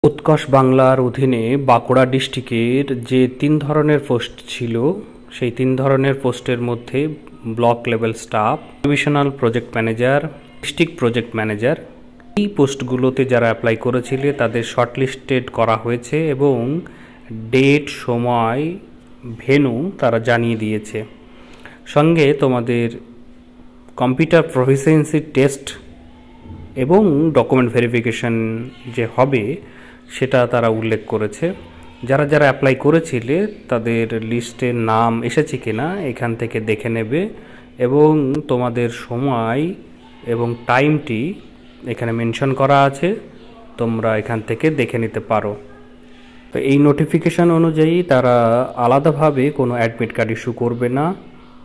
উৎকর্ষ বাংলার অধীনে বাঁকুড়া ডিস্ট্রিক্টের যে ৩ ধরনের পোস্ট ছিল সেই ৩ ধরনের পোস্টের মধ্যে block level staff, divisional project manager, district project manager, এই পোস্টগুলোতে যারা অ্যাপ্লাই করেছিলে তাদের শর্টলিস্টেড করা হয়েছে এবং ডেট, সময়, ভেন্যু তারা জানিয়ে দিয়েছে। সঙ্গে তোমাদের কম্পিউটার প্রফিসিয়েন্সি টেস্ট এবং ডকুমেন্ট ভেরিফিকেশন যে হবে সেটা তারা উল্লেখ করেছে। যারা যারা অ্যাপ্লাই করেছিলে তাদের লিস্টে নাম এসেছে কিনা এখান থেকে দেখে নেবে এবং তোমাদের সময় এবং টাইমটি এখানে মেনশন করা আছে, তোমরা এখান থেকে দেখে নিতে পারো। তো এই নোটিফিকেশান অনুযায়ী তারা আলাদাভাবে কোনো অ্যাডমিট কার্ড ইস্যু করবে না।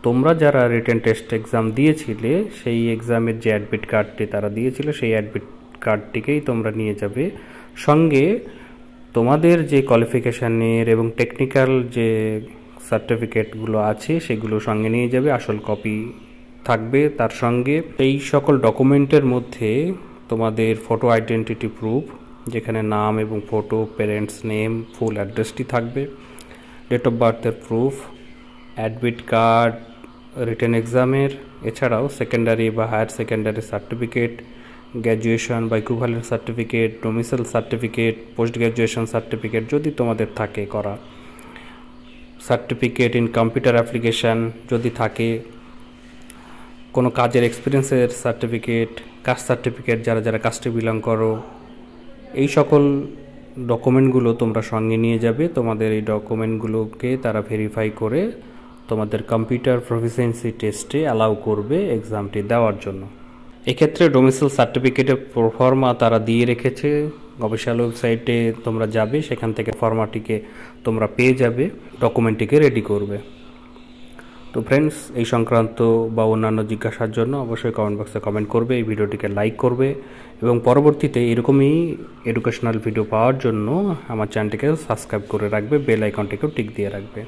তোমরা যারা রিটেন টেস্ট এক্সাম দিয়েছিলে সেই এক্সামের যে অ্যাডমিট কার্ডটি তারা দিয়েছিল সেই অ্যাডমিট কার্ডটিকেই তোমরা নিয়ে যাবে। সঙ্গে তোমাদের যে কোয়ালিফিকেশানের এবং টেকনিক্যাল যে সার্টিফিকেটগুলো আছে সেগুলো সঙ্গে নিয়ে যাবে, আসল কপি থাকবে তার সঙ্গে। এই সকল ডকুমেন্টের মধ্যে তোমাদের ফটো আইডেন্টিটি প্রুফ, যেখানে নাম এবং ফটো, প্যারেন্টস নেম, ফুল অ্যাড্রেসটি থাকবে, ডেট অফ বার্থের প্রুফ, অ্যাডমিট কার্ড, রিটেন এক্সামের, এছাড়াও সেকেন্ডারি বা হায়ার সেকেন্ডারি সার্টিফিকেট, গ্র্যাজুয়েশন বা equivalent certificate, domicile certificate, post graduation certificate যদি তোমাদের থাকে করা, সার্টিফিকেট ইন কম্পিউটার অ্যাপ্লিকেশান যদি থাকে, কোনো কাজের এক্সপিরিয়েন্সের সার্টিফিকেট, কাস্ট সার্টিফিকেট যারা যারা কাস্টে বিলং করো, এই সকল ডকুমেন্টগুলো তোমরা সঙ্গে নিয়ে যাবে। তোমাদের এই ডকুমেন্টগুলোকে তারা ভেরিফাই করে তোমাদের কম্পিউটার প্রফিসিয়েন্সি টেস্টে অ্যালাউ করবে এক্সামটি দেওয়ার জন্য। এক্ষেত্রে ডোমিসাইল সার্টিফিকেটের প্রোফর্মা তারা দিয়ে রেখেছে, অফিসিয়াল ওয়েবসাইটে তোমরা যাবে, সেখান থেকে ফর্মাটিকে তোমরা পেয়ে যাবে, ডকুমেন্টটিকে রেডি করবে। তো ফ্রেন্ডস, এই সংক্রান্ত বা অন্যান্য জিজ্ঞাসার জন্য অবশ্যই কমেন্ট বক্সে কমেন্ট করবে, এই ভিডিওটিকে লাইক করবে এবং পরবর্তীতে এরকমই এডুকেশনাল ভিডিও পাওয়ার জন্য আমার চ্যানেলটিকে সাবস্ক্রাইব করে রাখবে, বেল আইকনটিকেও টিক দিয়ে রাখবে।